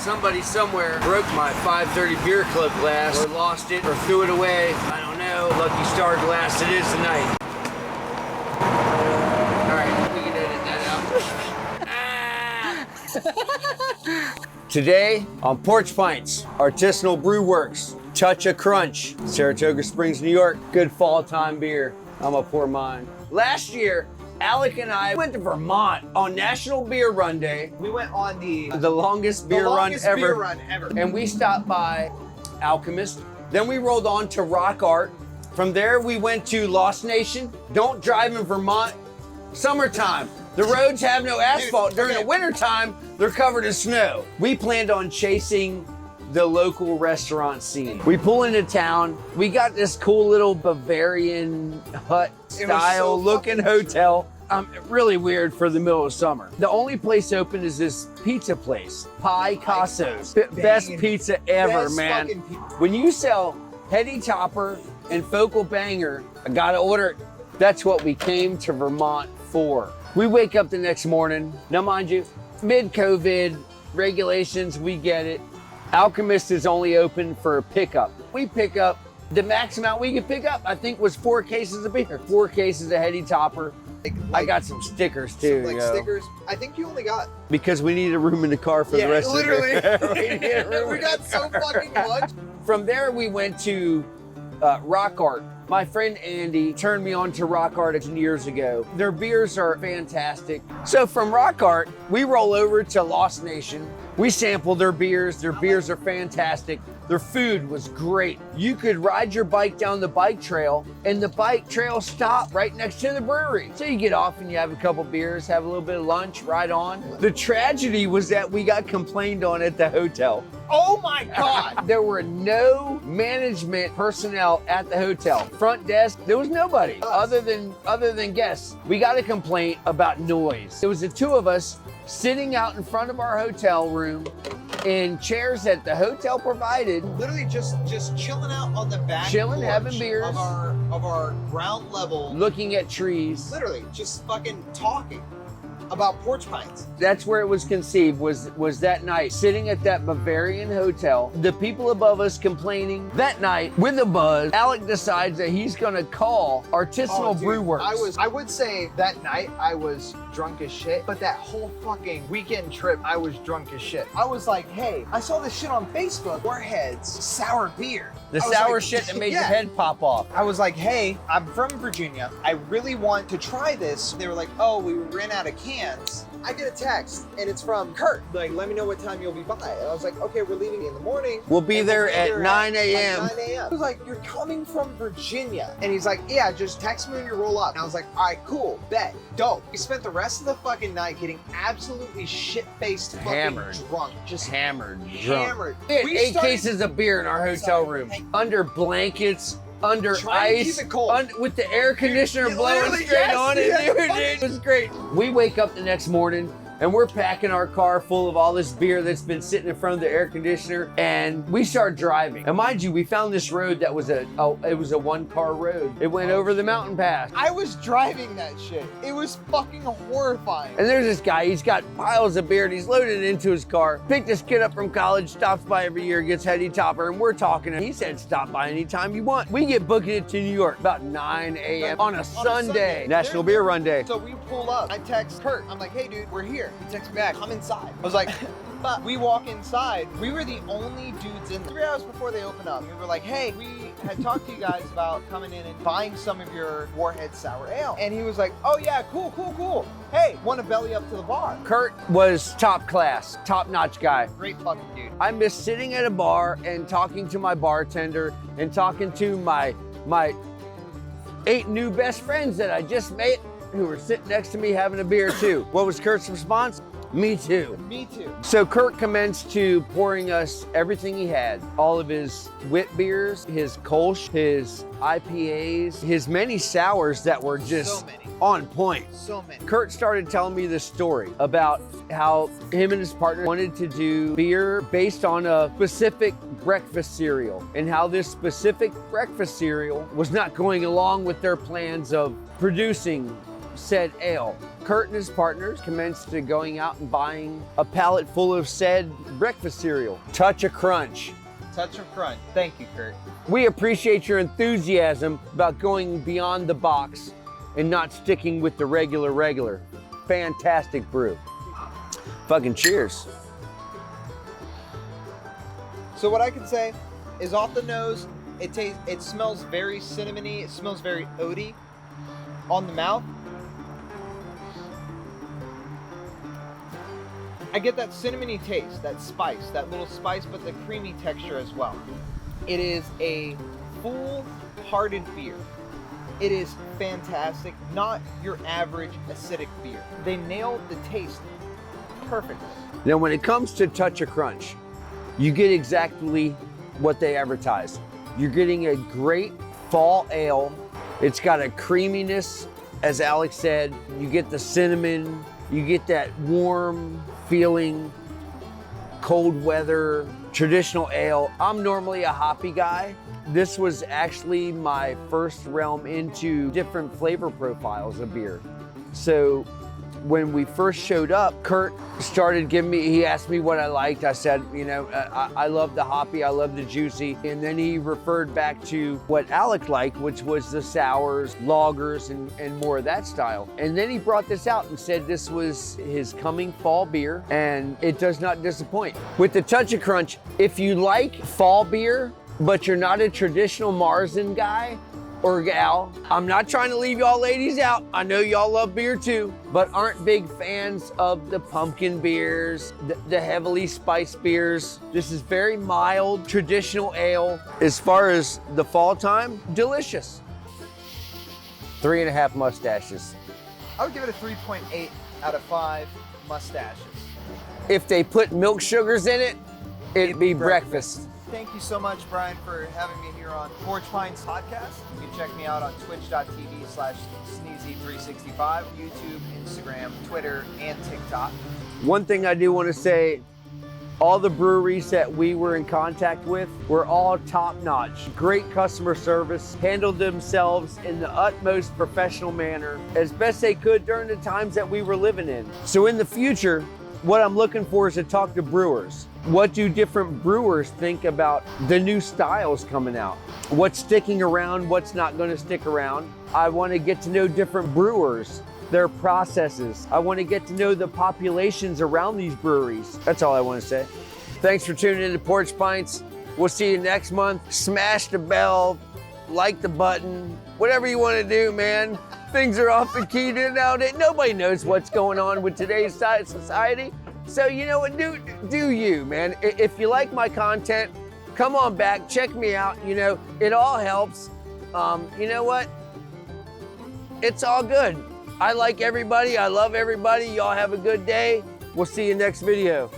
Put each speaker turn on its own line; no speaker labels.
Somebody somewhere broke my 530 beer club glass, or lost it, or threw it away. I don't know. Lucky star glass it is tonight. All right, we can edit that out. Today on Porch Pints, Artisinal Brew Works, Touch a Crunch, Saratoga Springs, New York. Good fall time beer. I'm gonna pour mine. Last year, Alec and I went to Vermont on National Beer Run Day.
We went on the
longest beer run ever.
And
we stopped by Alchemist. Then we rolled on to Rock Art. From there, we went to Lost Nation. Don't drive in Vermont. Summertime. The roads have no asphalt. During the wintertime, they're covered in snow. We planned on chasing the local restaurant scene. We pull into town. We got this cool little Bavarian hut style looking hotel. Really weird for the middle of summer. The only place open is this pizza place, Pie Casso's. Best pizza ever, man. When you sell Heady Topper and Focal Banger, I gotta order it. That's what we came to Vermont for. We wake up the next morning. Now, mind you, mid-COVID regulations, we get it. Alchemist is only open for pickup. We pick up, the max amount we could pick up, I think, was 4 cases of beer. 4 cases of Heady Topper. I got some stickers too.
Stickers. I think you only got.
Because we needed room in the car for the rest of the
day. We got so fucking much.
From there, we went to Rock Art. My friend Andy turned me on to Rock Art years ago. Their beers are fantastic. So from Rock Art, we roll over to Lost Nation. We sample their beers. Their beers are fantastic. Their food was great. You could ride your bike down the bike trail, and the bike trail stopped right next to the brewery. So you get off and you have a couple beers, have a little bit of lunch, ride on. The tragedy was that we got complained on at the hotel.
Oh my God.
There were no management personnel at the hotel. Front desk, there was nobody other than guests. We got a complaint about noise. It was the 2 of us sitting out in front of our hotel room in chairs that the hotel provided.
Literally just chilling out on the back
chilling, having beers
of our ground level,
looking at trees.
Literally just fucking talking about Porch Pints.
That's where it was conceived, was that night, sitting at that Bavarian hotel, the people above us complaining. That night, with a buzz, Alec decides that he's gonna call Artisinal Brew Works.
I would say that night I was drunk as shit, but that whole fucking weekend trip, I was drunk as shit. I was like, hey, I saw this shit on Facebook, Warhead's sour beer.
The sour shit that made your head pop off.
I was like, hey, I'm from Virginia. I really want to try this. They were like, oh, we ran out of cans. I get a text and it's from Kurt. Like, let me know what time you'll be by. And I was like, okay, we're leaving in the morning.
We'll be there at 9 a.m.
Like 9 a.m. I was like, you're coming from Virginia. And he's like, yeah, just text me when you roll up. And I was like, all right, cool, bet, dope. We spent the rest of the fucking night getting absolutely shit-faced fucking drunk. Just
hammered.
We had
8 cases of beer in our hotel room. Under blankets, under ice, with the air conditioner blowing straight on it, dude. It was great. We wake up the next morning and we're packing our car full of all this beer that's been sitting in front of the air conditioner, and we start driving. And mind you, we found this road that was it was a 1-car road. It went over the mountain pass.
I was driving that shit. It was fucking horrifying.
And there's this guy, he's got piles of beer and he's loaded it into his car. Picked this kid up from college, stops by every year, gets Heady Topper, and we're talking. And he said, stop by anytime you want. We get booked it to New York about 9 a.m. on a Sunday. National Beer Run Day.
So we pull up. I text Kurt. I'm like, hey dude, we're here. He texts me back, come inside. I was like, but we walk inside. We were the only dudes in there. 3 hours before they opened up. We were like, hey, we had talked to you guys about coming in and buying some of your Warhead Sour Ale. And he was like, oh yeah, cool. Hey, want to belly up to the bar?
Kurt was top class, top-notch guy.
Great fucking dude.
I miss sitting at a bar and talking to my bartender and talking to my 8 new best friends that I just met, who were sitting next to me having a beer too. What was Kurt's response? Me too.
Me too.
So Kurt commenced to pouring us everything he had. All of his wit beers, his Kolsch, his IPAs, his many sours that were just on point.
So many.
Kurt started telling me this story about how him and his partner wanted to do beer based on a specific breakfast cereal, and how this specific breakfast cereal was not going along with their plans of producing said ale. Kurt and his partners commenced to going out and buying a pallet full of said breakfast cereal, Touch of Crunch.
Touch of Crunch. Thank you, Kurt.
We appreciate your enthusiasm about going beyond the box and not sticking with the regular. Fantastic brew. Fucking cheers.
So what I can say is off the nose, it smells very cinnamony, it smells very oaty on the mouth. I get that cinnamony taste, that spice, that little spice, but the creamy texture as well. It is a full-hearted beer. It is fantastic, not your average acidic beer. They nailed the taste perfectly.
Now, when it comes to Touch of Crunch, you get exactly what they advertise. You're getting a great fall ale. It's got a creaminess, as Alec said. You get the cinnamon, you get that warm feeling, cold weather, traditional ale. I'm normally a hoppy guy. This was actually my first realm into different flavor profiles of beer. So when we first showed up, Kurt started he asked me what I liked. I said, I love the hoppy, I love the juicy. And then he referred back to what Alec liked, which was the sours, lagers, and more of that style. And then he brought this out and said this was his coming fall beer, and it does not disappoint. With the Touch of Crunch, if you like fall beer, but you're not a traditional Marzen guy or gal, I'm not trying to leave y'all ladies out. I know y'all love beer too, but aren't big fans of the pumpkin beers, the heavily spiced beers. This is very mild, traditional ale. As far as the fall time, delicious. 3.5 mustaches.
I would give it a 3.8 out of 5 mustaches.
If they put milk sugars in it, it'd be breakfast.
Thank you so much, Brian, for having me here on Porch Pints podcast. You can check me out on twitch.tv/sneezy365, YouTube, Instagram, Twitter, and TikTok.
One thing I do want to say, all the breweries that we were in contact with were all top-notch. Great customer service, handled themselves in the utmost professional manner, as best they could during the times that we were living in. So in the future, what I'm looking for is to talk to brewers. What do different brewers think about the new styles coming out? What's sticking around, what's not gonna stick around? I wanna get to know different brewers, their processes. I wanna get to know the populations around these breweries. That's all I wanna say. Thanks for tuning in to Porch Pints. We'll see you next month. Smash the bell, like the button, whatever you wanna do, man. Things are off the key nowadays. Nobody knows what's going on with today's society. So you know what, do you, man. If you like my content, come on back, check me out. It all helps. You know what? It's all good. I like everybody, I love everybody. Y'all have a good day. We'll see you next video.